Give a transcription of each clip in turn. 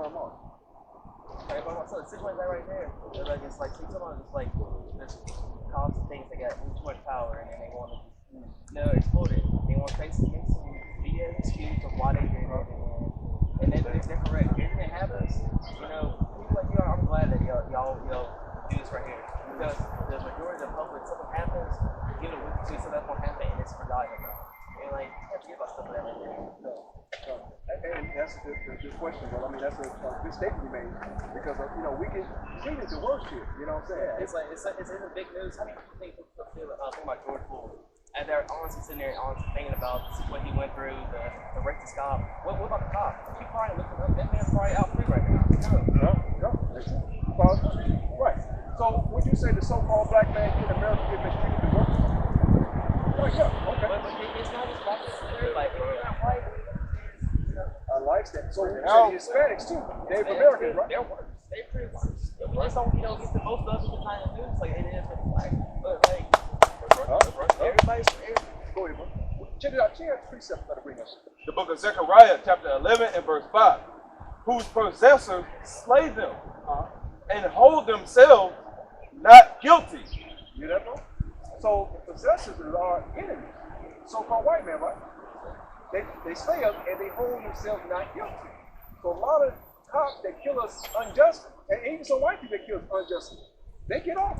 come on. Right, but so the situation right there, like it's like sometimes it's like this cause things that got too much power and then they want to explode it. They want to make some be an excuse of why they did it, and then they're correct. If it happens, people like I'm glad that y'all do this right here because the majority of the public, something happens, give it a week or two, so that's gonna happen and it's forgotten about. And like you have to give us stuff like that right there. And that's a good question, but I mean that's a good statement you made because we get treated the worst shit. You know what I'm saying? Yeah, it's in the big news. How do you think people feel about George Floyd? And they're honestly sitting there thinking about what he went through, the racist cop. What about the cop? If you probably looking up, that man's probably out free right now. No. Right. So would you say the so-called black man in America get mistreated the worst? Right. Yeah. Okay. But it's not just black people. Like if you're not white. I like that. So you say Hispanics too. Native Americans, right? They're worse. They're pretty worse. We just don't, get the most of the kind of news like it is with black. But like, everybody's. Go ahead, bro. Check it out. Check out the precept that I bring us. The book of Zechariah, chapter 11 and verse 5. Whose possessors slay them and hold themselves not guilty. You hear that, bro? So the possessors are our enemies. So-called white man, right? They slay us and they hold themselves not guilty. So a lot of cops that kill us unjustly, and even some white people that kill us unjustly, they get off.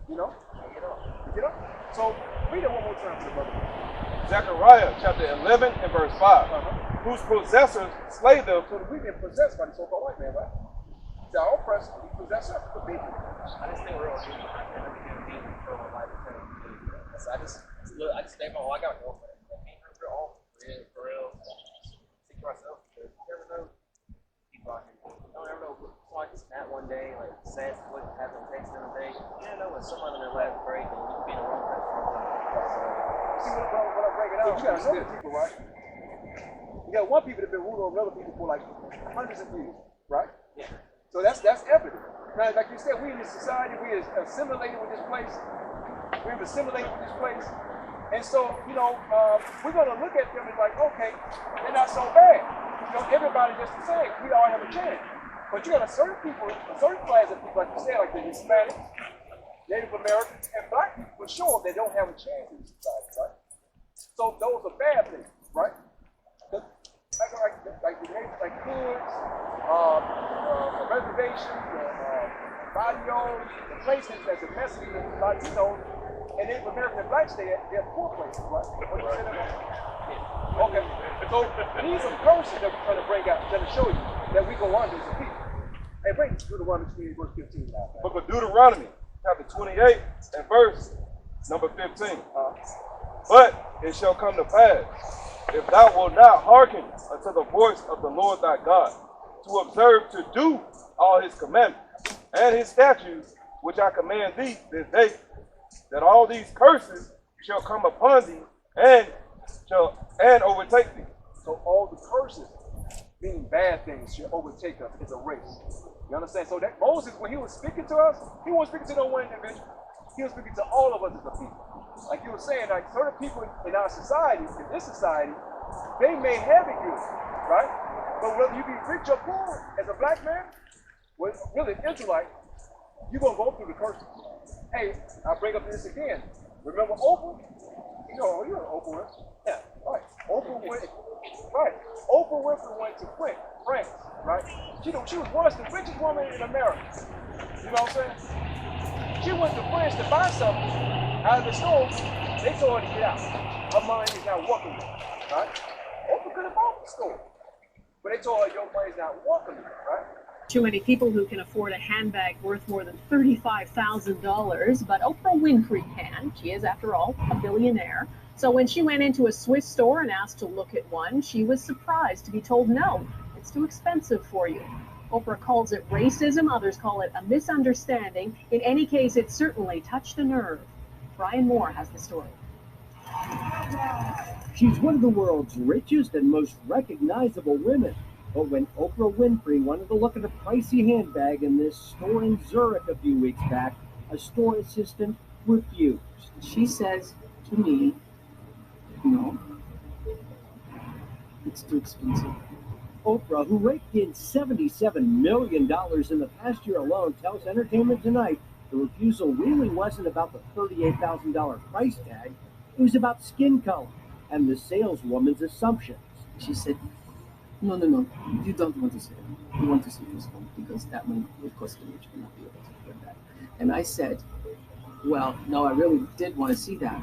They get off. So read it one more time for the brother. Zechariah chapter 11 and verse 5. Whose possessors slay them. So we've been possessed by the so-called white man, right? It's our oppressor, he possessed us, the people. I just think real deep. I never been deep for my life. I just stay my I got a girlfriend. For real. Think to myself, because you never know people out here. You don't ever know someone just snap one day, like says what happened text the other day. You never know when someone in their last break and you can be in the wrong place for a long time. See what I break it out? You got other people, right? You got one people that have been ruled over other people for like hundreds of years, right? Yeah. So that's evident. Now, like you said, we in this society, we are assimilated with this place. We've assimilated with this place. And so, we're going to look at them and like, okay, they're not so bad. Everybody just the same. We all have a chance. But you got a certain class of people, like you said, like the Hispanics, Native Americans, and black people, for sure, they don't have a chance in society, right? So those are bad things, right? Like hoods, reservations, barrios, the places that's a mess in the Latino. And Native American and blacks, they're poor places, right? What do you say about? Yeah. Okay. So these are curses that we're trying to bring out, trying to show you that we go under as a people. Hey, bring Deuteronomy 28, verse 15 now. Book of Deuteronomy, chapter 28 and verse number 15. But it shall come to pass, if thou wilt not hearken unto the voice of the Lord thy God, to observe to do all his commandments and his statutes, which I command thee this day, that all these curses shall come upon thee and overtake thee. So all the curses, meaning bad things, shall overtake us as a race. You understand? So that Moses, when he was speaking to us, he wasn't speaking to no one individual. He was speaking to all of us as a people. Like you were saying, like certain people in our society, in this society, they may have it good, right? But whether you be rich or poor, as a black man, well, really an Israelite, you're going to go through the curses. Hey, I'll bring up this again. Remember Oprah? You know Oprah Winfrey. Yeah, right. Oprah Winfrey went to France, right? She was once the richest woman in America. You know what I'm saying? She went to France to buy something out of the store. They told her to get out. Her mind is not working with her, right? Oprah could have bought the store. But they told her your mind's not working with her, right? Too many people who can afford a handbag worth more than $35,000, but Oprah Winfrey can. She is, after all, a billionaire. So when she went into a Swiss store and asked to look at one, she was surprised to be told, no, it's too expensive for you. Oprah calls it racism. Others call it a misunderstanding. In any case, it certainly touched a nerve. Brian Moore has the story. She's one of the world's richest and most recognizable women. But when Oprah Winfrey wanted to look at a pricey handbag in this store in Zurich a few weeks back, a store assistant refused. She says to me, no, it's too expensive. Oprah, who raked in $77 million in the past year alone, tells Entertainment Tonight the refusal really wasn't about the $38,000 price tag. It was about skin color and the saleswoman's assumptions. She said, no, you don't want to see it. You want to see this one because that one will cost you, which will not be able to afford that. And I said, well, no, I really did want to see that.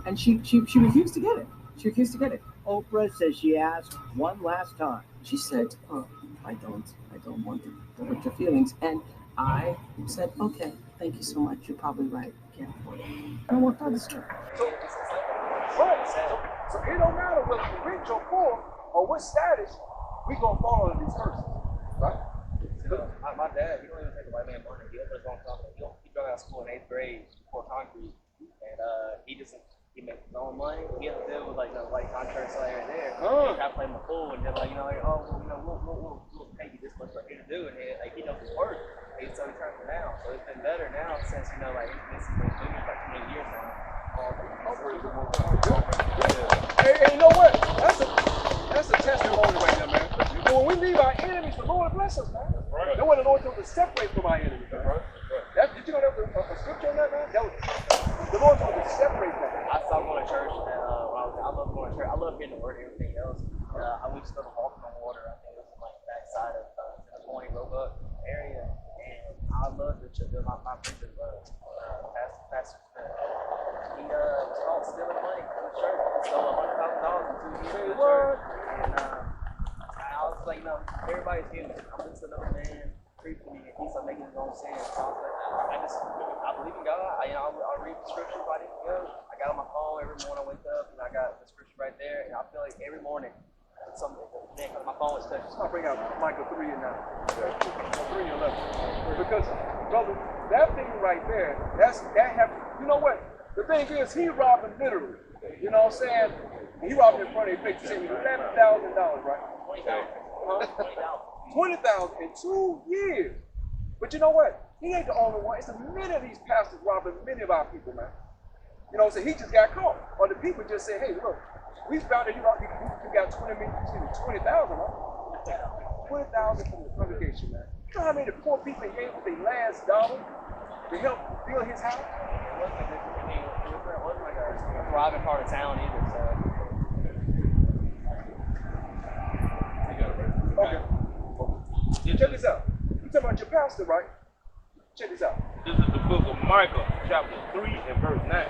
And she refused to get it. She refused to get it. Oprah says she asked one last time. She said, oh, I don't want to hurt your feelings. And I said, okay, thank you so much. You're probably right. Can't afford it. I walked out of the store. So it don't matter whether we're rich or poor or what status, we gonna follow these persons, right? My dad, he don't even take a white man money. He opened his own company. He dropped out of school in 8th grade for concrete, and he makes his own money. He has to deal with like the white contracts right there. He try to play him a fool, and they're like, oh, well, we'll pay you this much for here to do, and like he knows his work. And so he turns it down. So it's been better now since like this has been doing it for 20 years now. Hey, you know what? That's a testimony right there, man. When we leave our enemies, the Lord bless us, man. Right. That's what the Lord told us to separate from our enemies. Man. Right. Did you know there was a scripture on that, man? The Lord told us to separate from them. I stopped going to church, and I love going to church. I love hearing the word and everything else. We used to go to walking on water. I think it was like that side of the Point Roebuck area, and I love the church. My preacher, Pastor. He was caught stealing money from the church. He stole $100,000 in 2 years from the church. And I was like, everybody's human. I'm just another man preaching me, and he's making his own sins. So I was like, I believe in God. I read the scripture if I didn't go. I got on my phone every morning I wake up, and I got the scripture right there. And I feel like every morning something, because my phone is touching. Just gonna bring out Micah 3 and 9. 3 and 11. Because, brother, that thing right there, that happened. You know what? The thing is, he robbed him literally. You know what I'm saying? He robbed him in front of his face. He said $11,000, right? $20,000 in 2 years. But you know what? He ain't the only one. It's many of these pastors robbing many of our people, man. You know, so he just got caught. Or the people just say, hey, look, we found that you got 20,000, right? 20,000 from the congregation, man. You know how many poor people he gave with their last dollar to help build his house? It wasn't like a thriving part of town either, so. Okay. Check this out. You talking about your pastor, right? Check this out. This is the book of Micah, chapter 3 and verse 9.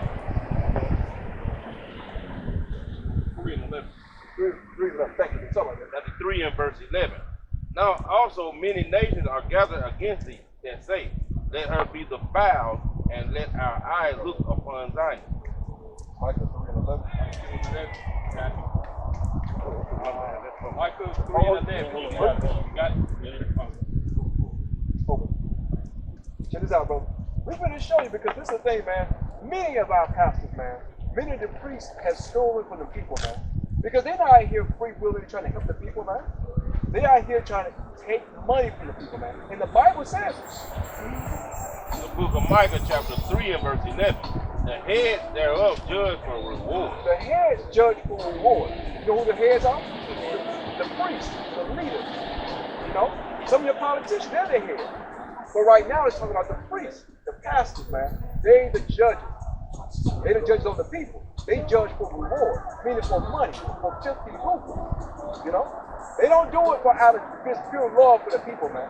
3 and 11. 3 and 11. Thank you. Something like that. Chapter 3 and verse 11. Now also many nations are gathered against thee that say, let her be defiled, and let our eyes look upon Zion. Micah 3 and 11. Micah 3 and 11. You got it? Check this out, bro. We're going to show you because this is the thing, man. Many of our pastors, man, many of the priests have stolen from the people, man. Because they're not out here free willing trying to help the people, man. They out here trying to take money from the people, man. And the Bible says The book of Micah, chapter 3 and verse 11. The heads thereof judge for reward. the heads judge for reward. You know who the heads are? The priests, the leaders. You know, some of your politicians, they're the heads. But right now, it's talking about the priests, the pastors, man. They the judges. They the judges of the people. They judge for reward, meaning for money, for filthy lucre. You know? They don't do it out of this pure love for the people, man.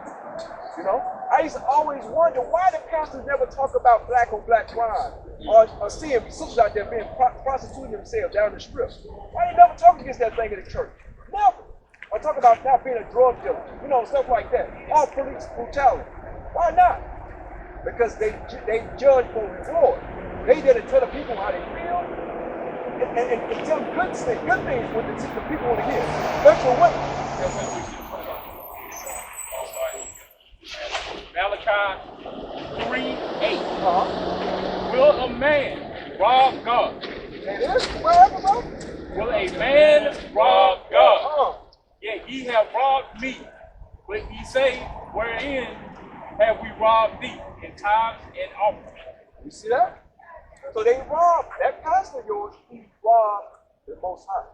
You know? I used to always wonder why the pastors never talk about black on black crime or seeing sisters out there being prostituting themselves down the strip. Why they never talk against that thing in the church? Never. Or talk about not being a drug dealer, you know, stuff like that. Or police brutality. Why not? Because they judge for reward. They did it tell the people how they feel and tell good things what the people want to hear. Especially women. Malachi 3:8. Will a man rob God? It is? Wherever, bro? Will a man rob God? Yet ye have robbed me. But ye say, wherein have we robbed thee? In tithes and offerings. You see that? So they robbed, that pastor of yours, he robbed the Most High.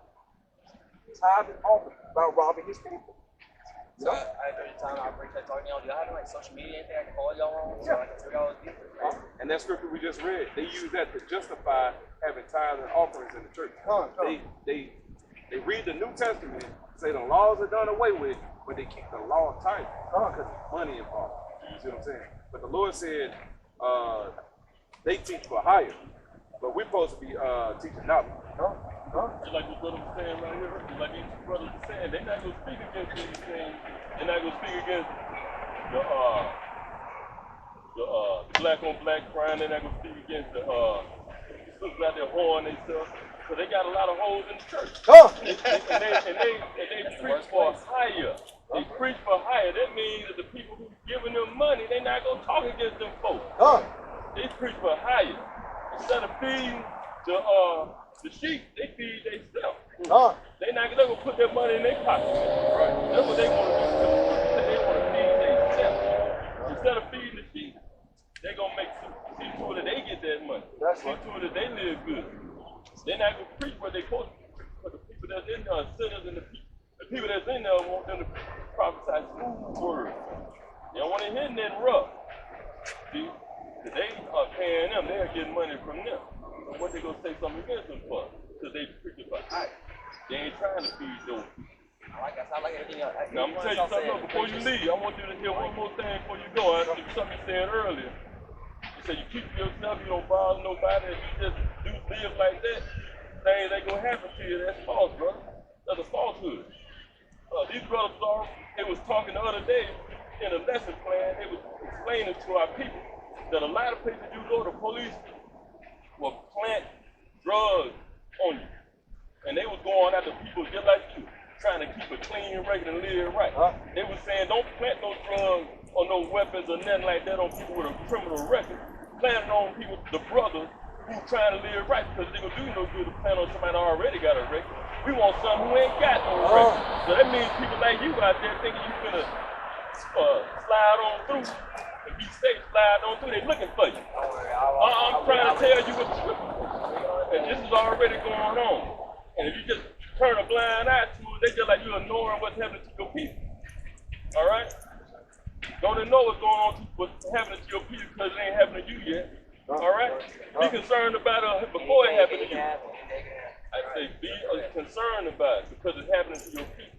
Tithes and offerings about robbing his people. So I agree with time. I appreciate talking to y'all. Do y'all have like social media, anything I can follow y'all on? So I can see y'all deep. And that scripture we just read, they use that to justify having tithes and offerings in the church. They read the New Testament, say the laws are done away with, but they keep the law tight because there's money involved. You see what I'm saying? But the Lord said they teach for hire, but we're supposed to be teaching knowledge. Just like the brother was saying right here, just like these brothers were saying, they're not going to speak against anything. They're not going to speak against the black on black crime. They're not going to speak against the sisters out there whoring and stuff. So they got a lot of hoes in the church. And they preach for hire. They preach for hire. That means that the people who giving them money, they're not going to talk against them folks. They preach for hire. Instead of feeding the sheep, they feed themselves. They're not going to put their money in their pocket. Right? That's what they want to do. They want to feed themselves. Instead of feeding the sheep, they're going to see to it that they get that money. See to it that they live good. They're not going to preach what they're supposed to preach. But the people that's in there are sinners, and the people that's in there want them to prophesy smooth words. They don't want to hear nothing rough. See? They are paying them, they're getting money from them. So what they gonna say something against them for? Because they preaching for hire. They ain't trying to feed those people. I like everything else. Now I'm gonna tell you something else before you leave. I want you to hear one more thing before you go. Something you said earlier. You said you keep to yourself, you don't bother nobody, and you just do live like that. Things ain't gonna happen to you. That's false, brother. That's a falsehood. These brothers they was talking the other day in a lesson plan. They was explaining to our people that a lot of places you go, the police will plant drugs on you. And they was going after people just like you, trying to keep a clean record and live right. They was saying don't plant no drugs or no weapons or nothing like that on people with a criminal record. Plant it on people, the brothers, who trying to live right, because they gonna do no good to plant on somebody that already got a record. We want some who ain't got no record. So that means people like you out there thinking you finna slide on through and be safe, slide on through, they looking for you. I'm trying to tell you what the scripture is. And this is already going on. And if you just turn a blind eye to it, they just like you ignoring what's happening to your people. All right? Don't know what's going on, what's happening to your people because it ain't happening to you yet. All right? Be concerned about it before it happens to you. I say be concerned about it because it's happening to your people.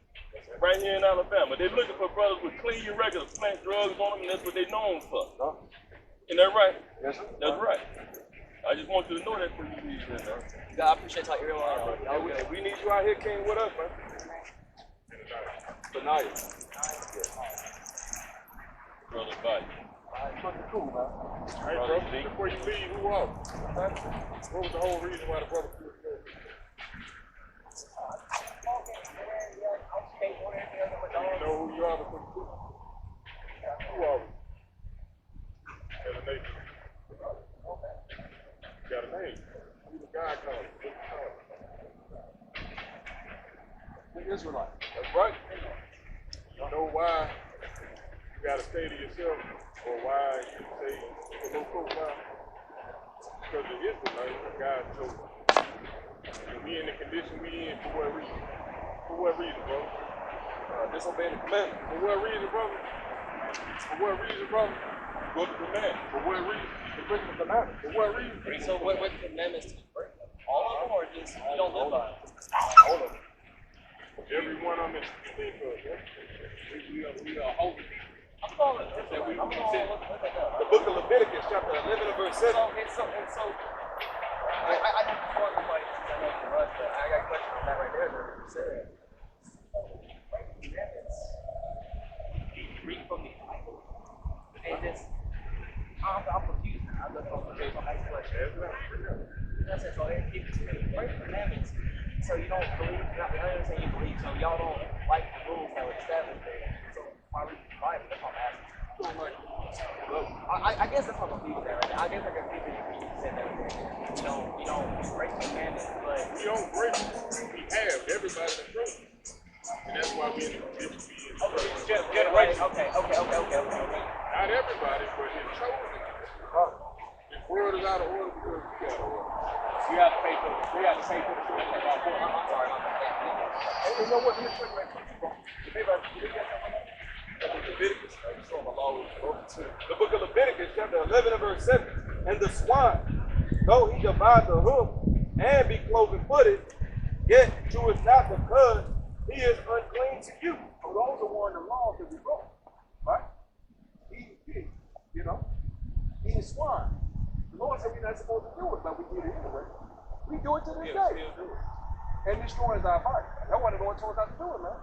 Right here in Alabama. They're looking for brothers with clean records, plant drugs on them, and that's what they're known for. Isn't that right? Yes, sir. That's right. I just want you to know that for you leave here, man. I appreciate talking to everyone. We need you out here, King, with us, man. Benaya. Brother, bye. Fucking cool, man. All right, bro. Before you leave, who else? What was the whole reason why the brother threw the go? You know who you are before you leave? Who are we? As a nation. You got a name. Who's the guy called? The Israelite. That's right. You know why You got to stay to yourself, or why you say it's a low profile? Because it is the night of God chosen. And we in the condition we in for what reason? For what reason, bro? disobeying the commandment. For what reason, brother? For what reason, brother? Go to the command. For what reason? To break the commandment. For what reason? So what commandments do you break? All of them, or just you don't live by them? All of them. Every one of them is think of, right? We are holy. I'm calling it. I'm calling it. Look at that. The book of Leviticus, chapter 11 and verse 7. So, I know before everybody, since I know you rush, but I got a question on that right there. That you said, commandments, read from the Bible, and just, I'm confused now. I'm just confused on that question. That's it. So if it's break commandments, so you don't believe, I understand you believe, so y'all don't like the rules that were established there. So why read the Bible? That's what I'm asking. I guess that's what I'm confused at right now. I guess I can figure you said that right there. You don't break commandments, but We don't break them. We have everybody that's broken. And that's why we in the condition we in. generation. Okay. Not everybody, but it's chosen. This world is out of order because we got order. We have to pay for the I'm sorry, my bad. And you know what? Let me check right quick, bro. Maybe I can get something. on the law. The book of Leviticus, chapter 11 and verse 7. And the swine, though he divide the hoof and be cloven footed, yet cheweth not the cud, he is unclean to you. So those are one of the laws that we broke, right? Eating pig, you know, eating swine. The Lord said we're not supposed to do it, but we did it anyway. We do it to this day. And destroys our body. That's why the Lord told us not to do it, man.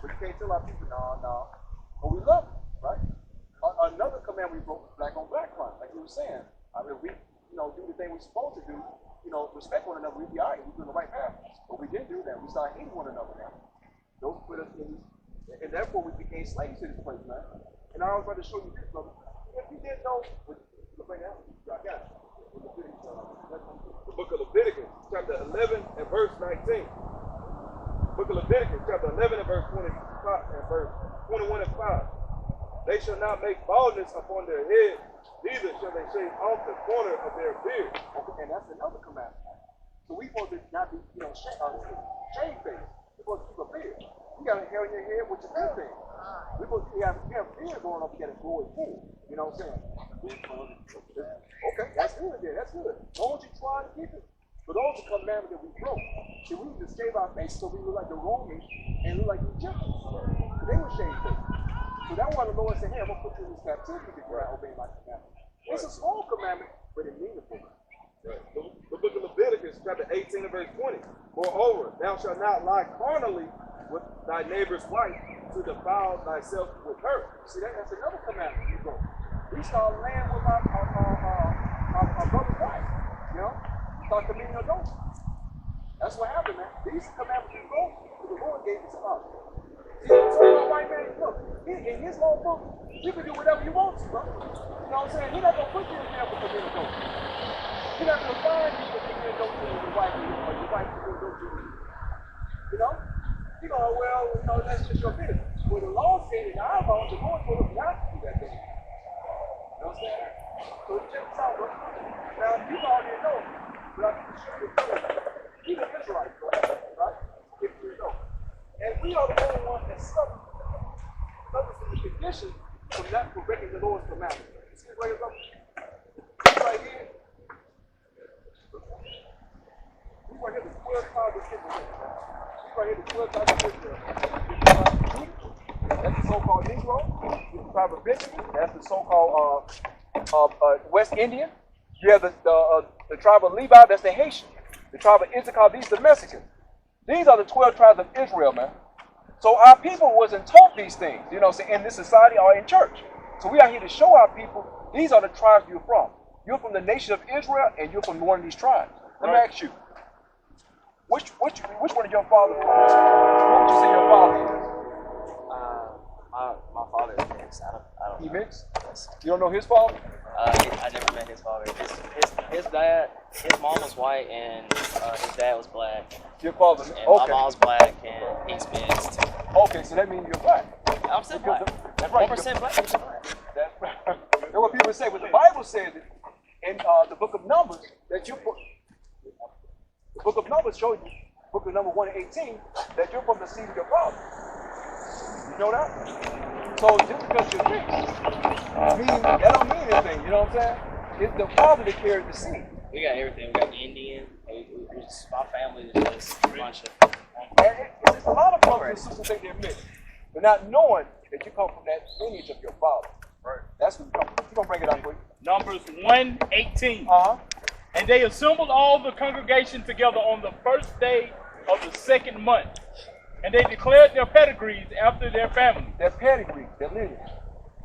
But you can't tell our people, no. But we love them, right? Another command we broke was black on black crime, like you were saying. I mean, we, do the thing we're supposed to do, respect one another, we'd be all right, we're doing the right path. But we didn't do that. We started hating one another now. Those put us in, and therefore we became slaves to this place, man. And I was about to show you this, brother. If you didn't know, bring that, I got it. The book of Leviticus, chapter 11 and verse 19. Book of Leviticus, chapter 11 and verse 25 and verse 21 and 5. They shall not make baldness upon their head, neither shall they shave off the corner of their beard. And that's another commandment. So we supposed to not be, shave face. We're supposed to keep a beard. You got a hair in your head, which is a good thing. We're supposed to have a beard going up, you got to grow it full. You know what I'm saying? Okay, that's good then. That's good. As long as you try to keep it. But those are commandments that we broke. See, we used to shave our faces so we look like the Romans and look like the Egyptians. So they were shaved faces. So that's why the Lord said, hey, I'm going to put you in this captivity if you're not obeying my commandment. It's a small commandment, but it means it. Right. The book of Leviticus, chapter 18 and verse 20. Moreover, thou shalt not lie carnally with thy neighbor's wife to defile thyself with her. See, that's another commandment we broke. We start laying with our brother's wife, start committing adultery. That's what happened, man. These commandments we broke, the Lord gave it to us. See, my white man, look, in his law book, you can do whatever you want to, bro. You know what I'm saying? He's not going to put you in jail for committing adultery. He's not going to find you for committing adultery with your wife or your wife for doing adultery with you. You know, that's just your business. Well, the law said in our law, the Lord told us not to do that thing. You know what I'm saying? So check this out, bro. Now, you already know, but I can show you he's an Israelite, right? If you know. And we are the only ones that suffer from the condition from not breaking the Lord's commandments. You see right here? This right here. These right here, the 12 tribes of Israel. These right here, the 12 tribes of Israel. That's the so-called Negro. This is the tribe of Benjamin. That's the so-called West Indian. You have the tribe of Levi. That's the Haitian. The tribe of Issachar. These are the Mexicans. These are the 12 tribes of Israel, man. So our people wasn't taught these things, in this society or in church. So we are here to show our people these are the tribes you're from. You're from the nation of Israel, and you're from one of these tribes. Let me ask you, which one of your fathers? What would you say your father is? My father is mixed. I don't He know. mixed? Yes. You don't know his father? I never met his father. His dad, his mom was white and his dad was black. Your father? And Okay. my mom's black and he's mixed. Okay, so that means you're black. I'm still black. That's right. 1% black. That's what people say. But the Bible says it in the book of Numbers that the book of Numbers shows you, book of Number 1 and 18, that you're from the seed of your father. You know that? So just because you're mixed, that don't mean anything. You know what I'm saying? It's the father that carries the seed. We got everything. We got Indian. My family is just a bunch of. And it's a lot of brothers and sisters think they're mixed, but not knowing that you come from that lineage of your father. Right. That's what you come from. You're going to bring it up for you. Numbers 1:18. And they assembled all the congregation together on the first day of the second month. And they declared their pedigrees after their family. Their pedigree, their lineage.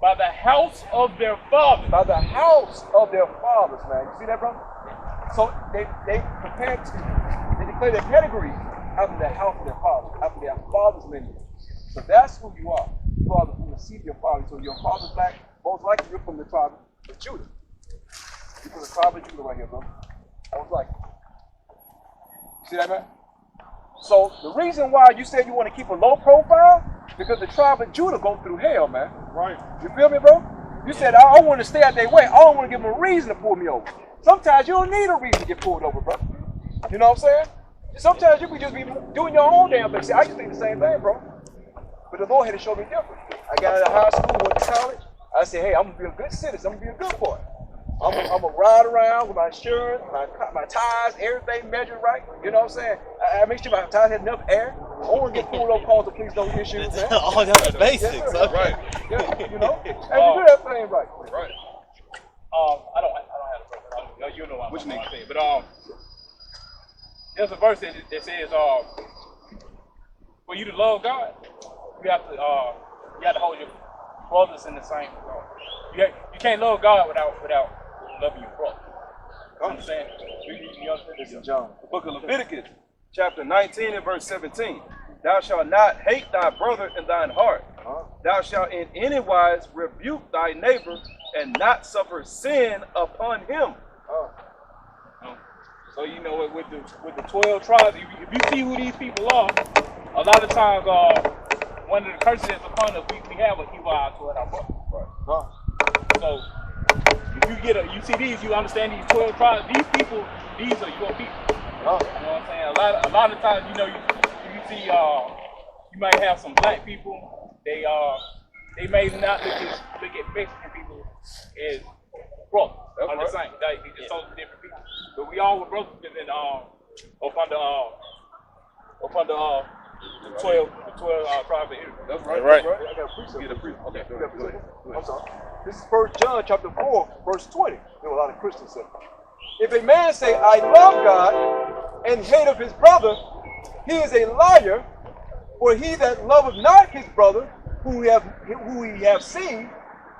By the house of their fathers. By the house of their fathers, man. You see that, brother? So they declare their pedigree after the house of their fathers, after their father's lineage. So that's who you are. You are from the seed of your father. So your father's black, most likely you're from the tribe of Judah. You're from the tribe of Judah right here, bro. Most likely. See that, man? So the reason why you said you want to keep a low profile, because the tribe of Judah go through hell, man. Right. You feel me, bro? You said, I want to stay out their way. I don't want to give them a reason to pull me over. Sometimes you don't need a reason to get pulled over, bro. You know what I'm saying? Sometimes you can just be doing your own damn thing. See, I just think the same thing, bro. But the Lord had to show me different. I got out of high school, went to college, I say, hey, I'm gonna be a good citizen. I'm gonna be a good boy. I'm gonna ride around with my insurance, my tires, everything measured right. You know what I'm saying? I make sure my tires had enough air. I want to get full of calls to please no issues, man. All the basics. Yes, Okay. Right. Yeah, you know, and you do everything right. Right. I don't have a verse. You know what Which I'm nigga? saying. But there's a verse that says for you to love God, you have to hold your brothers in the same. You can't love God without loving your brother. You understand? You understand? This is John. The book of Leviticus, chapter 19 and verse 17. Thou shalt not hate thy brother in thine heart. Thou shalt in any wise rebuke thy neighbor and not suffer sin upon him. So you know with the 12 tribes, if you see who these people are, a lot of times one of the curses that's upon us, we have an evil eye toward our brother. Huh. So if you see these, you understand these 12 tribes. These people, these are your people. You know what I'm saying? A lot of times, you know, you see, you might have some black people. They may not look at Mexican people as brothers. Are the same. They just totally different people. But we all were brothers within up under the 12 tribes of Israel. That's right. Right. That's right. I got a precept. Get a brief. Okay, go ahead. I'm sorry. This is 1 John chapter 4, verse 20. There were a lot of Christians say. If a man say, I love God, and hate of his brother, he is a liar. For he that loveth not his brother, who he have seen,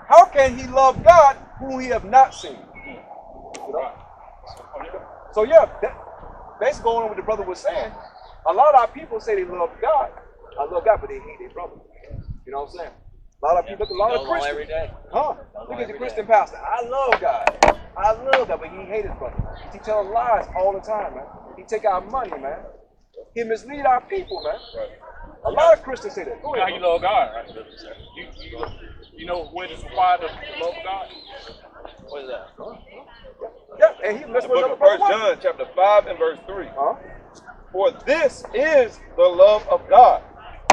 how can he love God, whom he have not seen? You know? So yeah, basically going on what the brother was saying, a lot of our people say they love God. I love God, but they hate their brother. You know what I'm saying? A lot of people, a lot of Christians. Every day. Huh? Look at the Christian pastor. I love God. I love God, but he hates his brother. He tells lies all the time, man. He take our money, man. He mislead our people, man. A lot of Christians say that. Go ahead, How you love God, right? You know what is required to love God? What is that? Yeah, and he The book of 1 John, chapter 5 and verse 3. For this is the love of God,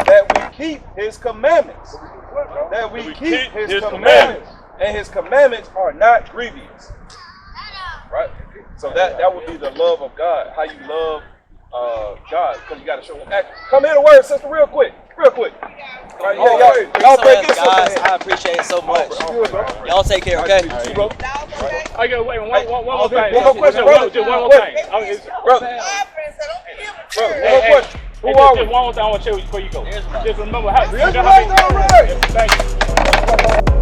that we keep his commandments. That we keep his commandments. And his commandments are not grievous. Right? So that would be the love of God. How you love God. Because you got to show him. Come here to word, sister, real quick. Real quick. Right, y'all break this guys. I appreciate it so much. Y'all take care, okay? I got wait one more thing. One more question, brother. Just one more thing. Brother. Who are we? Just one more thing I want to share with you before you go. Just remember how. Thank you.